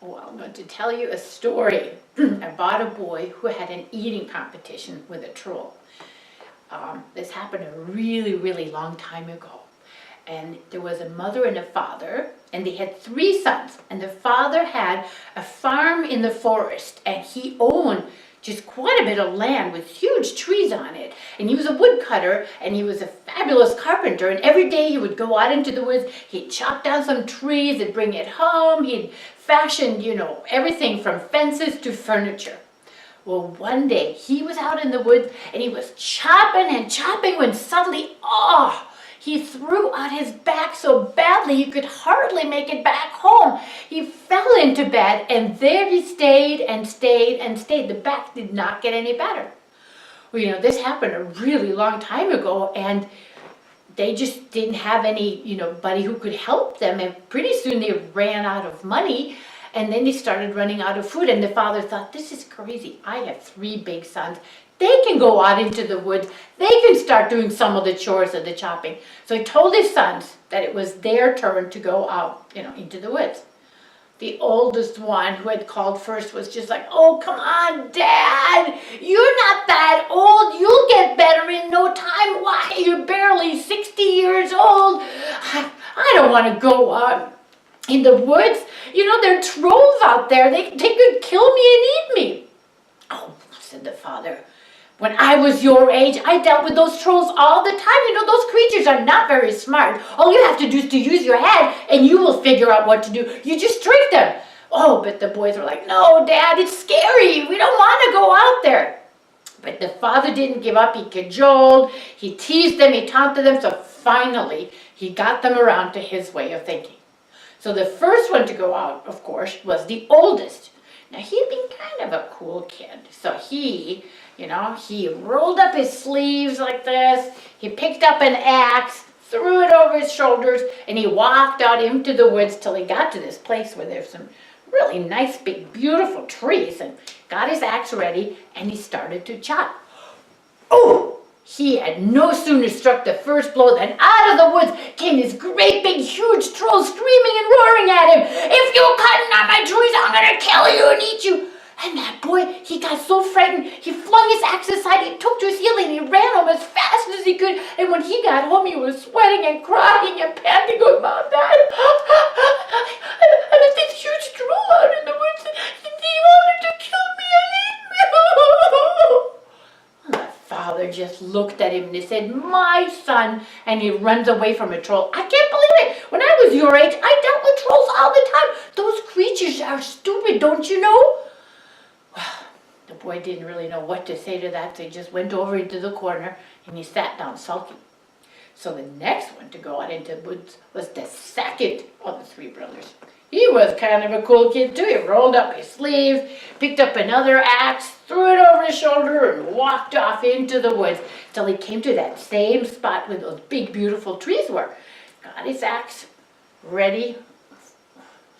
Well, I'm going to tell you a story about a boy who had an eating competition with a troll. This happened a really, really long time ago. And there was a mother and a father, and they had 3 sons. And the father had a farm in the forest, and he owned just quite a bit of land with huge trees on it. And he was a woodcutter, and he was a fabulous carpenter. And every day he would go out into the woods, he'd chop down some trees, he'd bring it home, he'd fashion, everything from fences to furniture. Well, one day he was out in the woods and he was chopping and chopping when suddenly, he threw out his back so badly he could hardly make it back home. He fell into bed and there he stayed and stayed and stayed. The back did not get any better. Well, this happened a really long time ago and they just didn't have any, buddy who could help them. And pretty soon they ran out of money. And then they started running out of food, and the father thought, this is crazy. I have 3 big sons. They can go out into the woods. They can start doing some of the chores of the chopping. So he told his sons that it was their turn to go out, into the woods. The oldest one, who had called first, was just like, oh, come on, Dad. You're not that old. You'll get better in no time. Why, you're barely 60 years old. I don't want to go out in the woods. There are trolls out there. They could kill me and eat me. Oh, said the father. When I was your age, I dealt with those trolls all the time. Those creatures are not very smart. All you have to do is to use your head and you will figure out what to do. You just trick them. Oh, but the boys were like, no, Dad, it's scary. We don't want to go out there. But the father didn't give up. He cajoled, he teased them, he taunted them. So finally, he got them around to his way of thinking. So the first one to go out, of course, was the oldest. Now, he'd been kind of a cool kid. So he rolled up his sleeves like this. He picked up an axe, threw it over his shoulders, and he walked out into the woods till he got to this place where there's some really nice, big, beautiful trees, and got his axe ready, and he started to chop. Oh! He had no sooner struck the first blow than out of the woods came this great big huge troll screaming and roaring at him. If you're cutting on my trees, I'm going to kill you and eat you. And that boy, he got so frightened, he flung his axe aside, he took to his heel and he ran home as fast as he could. And when he got home, he was sweating and crying and panting, going, Mom, Dad, I met this huge troll out in the woods and he wanted to kill me and eat me. Father just looked at him and he said, my son, and he runs away from a troll. I can't believe it. When I was your age, I dealt with trolls all the time. Those creatures are stupid, don't you know? Well, the boy didn't really know what to say to that, so he just went over into the corner and he sat down sulking. So the next one to go out into the woods was the second of the 3 brothers. He was kind of a cool kid too. He rolled up his sleeves, picked up another axe, threw it over his shoulder, and walked off into the woods till he came to that same spot where those big, beautiful trees were. Got his axe ready,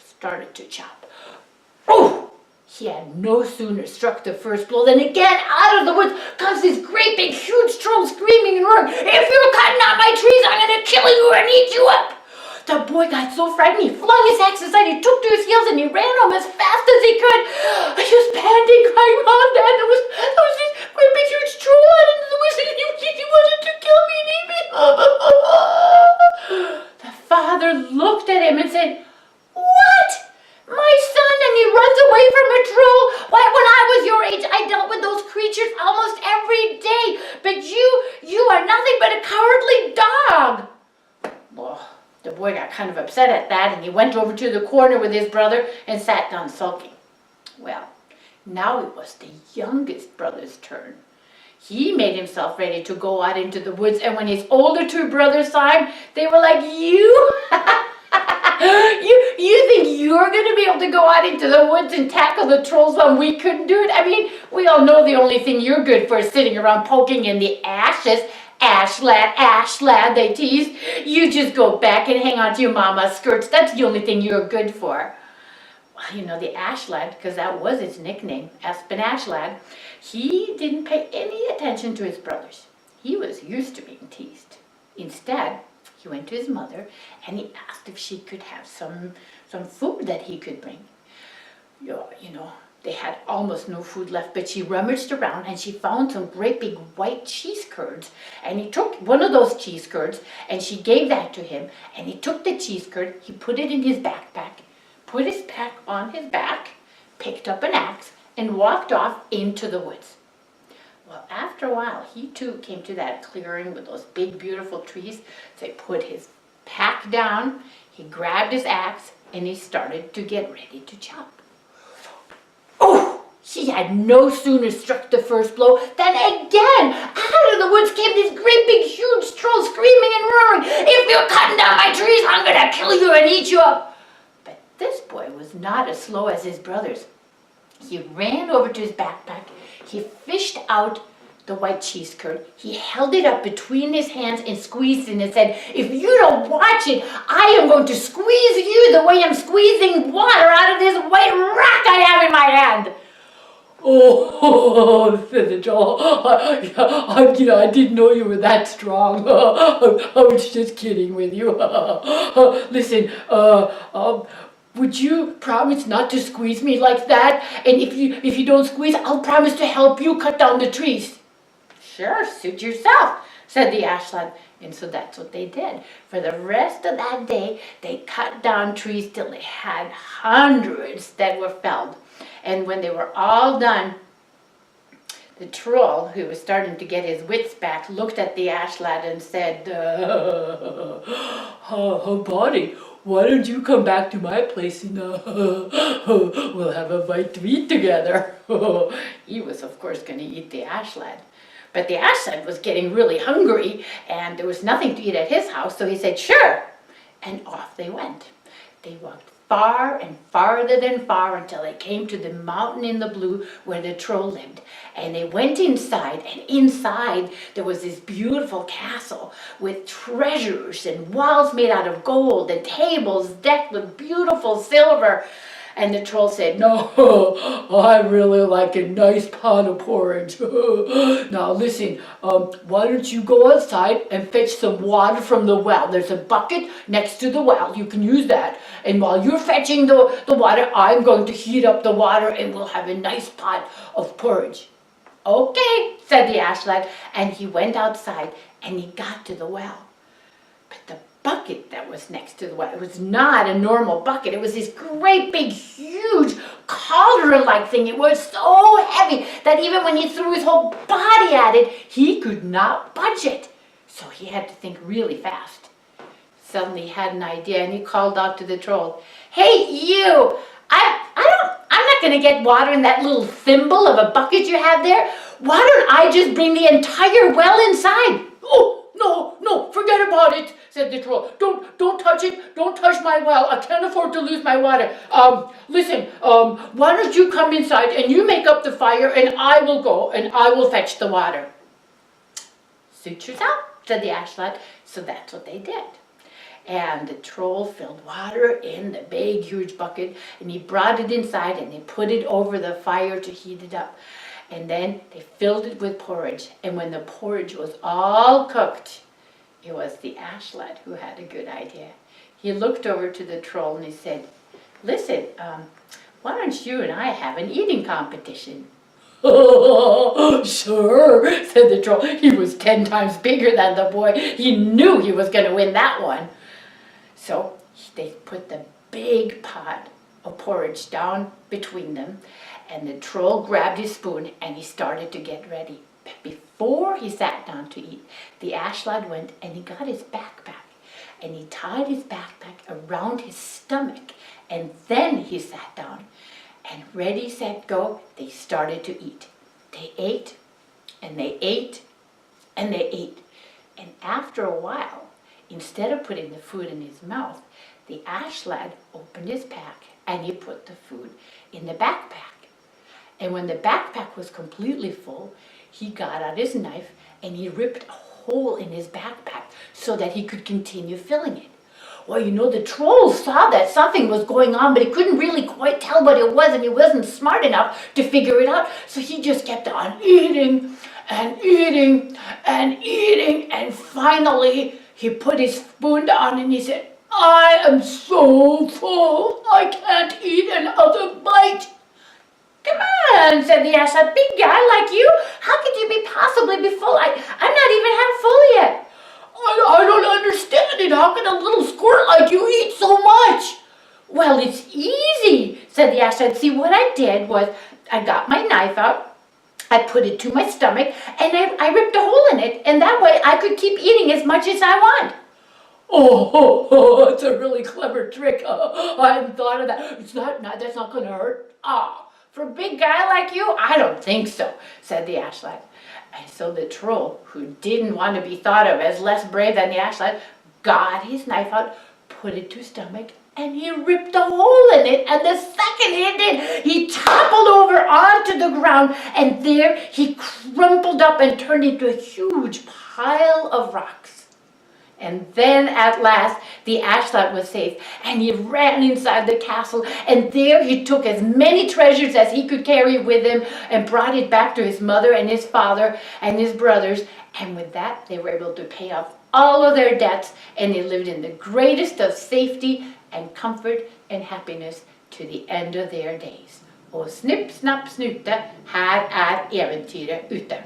started to chop. Oh! He had no sooner struck the first blow than again out of the woods comes this great big huge troll screaming and roaring, if you're cutting out my trees, I'm going to kill you and eat you up. The boy got so frightened, he flung his axe aside, he took to his heels and he ran home as fast as he could. He was panting, crying, Mom, Dad, there was this great big huge troll out into the woods and he wanted to kill me and eat me. The father looked at him and said, what? My son, and he runs away from a troll. Why, when I was your age, I dealt with those creatures almost every day. But you are nothing but a cowardly dog. Well, the boy got kind of upset at that, and he went over to the corner with his brother and sat down sulking. Well, now it was the youngest brother's turn. He made himself ready to go out into the woods, and when his older 2 brothers saw him, they were like, you think you're going to be able to go out into the woods and tackle the trolls when we couldn't do it? I mean, we all know the only thing you're good for is sitting around poking in the ashes. Ash lad, they teased. You just go back and hang on to your mama's skirts. That's the only thing you're good for. Well, the ash lad, because that was his nickname, Aspen Ash Lad, he didn't pay any attention to his brothers. He was used to being teased. Instead, he went to his mother and he asked if she could have some food that he could bring. you know, they had almost no food left, but she rummaged around and she found some great big white cheese curds. And he took one of those cheese curds and she gave that to him. And he took the cheese curd, he put it in his backpack, put his pack on his back, picked up an axe, and walked off into the woods. Well, after a while, he too came to that clearing with those big, beautiful trees. So he put his pack down, he grabbed his axe, and he started to get ready to chop. Oh, he had no sooner struck the first blow than again, out of the woods came this great big huge troll screaming and roaring, "If you're cutting down my trees, I'm gonna kill you and eat you up." But this boy was not as slow as his brothers. He ran over to his backpack, he fished out the white cheese curd, he held it up between his hands and squeezed it and said, "If you don't watch it, I am going to squeeze you the way I'm squeezing water out of this white rock I have in my hand." "Oh," said the troll, I didn't know you were that strong. I was just kidding with you. Listen, would you promise not to squeeze me like that? And if you don't squeeze, I'll promise to help you cut down the trees." "Sure, suit yourself," said the ash lad. And so that's what they did. For the rest of that day, they cut down trees till they had hundreds that were felled. And when they were all done, the troll, who was starting to get his wits back, looked at the ash lad and said, "Buddy, why don't you come back to my place and we'll have a bite to eat together." He was, of course, going to eat the ash lad. But the ash lad was getting really hungry and there was nothing to eat at his house, so he said, "Sure." And off they went. They walked far and farther than far until they came to the mountain in the blue where the troll lived. And they went inside, and inside there was this beautiful castle with treasures and walls made out of gold and tables decked with beautiful silver. And the troll said, "No, I really like a nice pot of porridge. Now listen, why don't you go outside and fetch some water from the well? There's a bucket next to the well. You can use that. And while you're fetching the water, I'm going to heat up the water and we'll have a nice pot of porridge." "Okay," said the ash lad, and he went outside and he got to the well. But the bucket that was next to the well, it was not a normal bucket. It was this great big huge cauldron-like thing. It was so heavy that even when he threw his whole body at it, he could not budge it. So he had to think really fast. Suddenly he had an idea and he called out to the troll, "Hey you, I'm not going to get water in that little thimble of a bucket you have there. Why don't I just bring the entire well inside?" "Oh, no, forget about it," said the troll. Don't touch it. Don't touch my well. I can't afford to lose my water. Listen, why don't you come inside and you make up the fire and I will go and I will fetch the water." "Suit yourself," said the ash lad. So that's what they did. And the troll filled water in the big, huge bucket, and he brought it inside and they put it over the fire to heat it up. And then they filled it with porridge. And when the porridge was all cooked, it was the ash lad who had a good idea. He looked over to the troll and he said, "Listen, why don't you and I have an eating competition?" "Sure," said the troll. He was 10 times bigger than the boy. He knew he was going to win that one. So they put the big pot of porridge down between them, and the troll grabbed his spoon and he started to get ready. But before he sat down to eat, the ash lad went and he got his backpack and he tied his backpack around his stomach, and then he sat down. And ready, set, go, they started to eat. They ate and they ate and they ate. And after a while, instead of putting the food in his mouth, the ash lad opened his pack and he put the food in the backpack. And when the backpack was completely full, he got out his knife and he ripped a hole in his backpack so that he could continue filling it. Well, the troll saw that something was going on, but he couldn't really quite tell what it was, and he wasn't smart enough to figure it out. So he just kept on eating and eating and eating, and finally he put his spoon down and he said, I am so full, I can't eat another bite. Come on, said the ass. A big guy like you, how could you possibly be full? I'm not even half full yet. I don't understand it. How can a little squirt like you eat so much? Well, it's easy, said the ass. See, what I did was I got my knife out, I put it to my stomach, and I ripped a hole in it, and that way I could keep eating as much as I want. Oh, that's a really clever trick. I hadn't thought of that. That's not going to hurt. For a big guy like you, I don't think so, said the ashlat. And so the troll, who didn't want to be thought of as less brave than the ashlat, got his knife out, put it to his stomach, and he ripped a hole in it. And the second he did, he toppled over onto the ground, and there he crumpled up and turned into a huge pile of rocks. And then at last the ashlat was safe, and he ran inside the castle, and there he took as many treasures as he could carry with him and brought it back to his mother and his father and his brothers. And with that they were able to pay off all of their debts, and they lived in the greatest of safety and comfort and happiness to the end of their days. Och snipp, snapp, snuta, här är äventyret ute.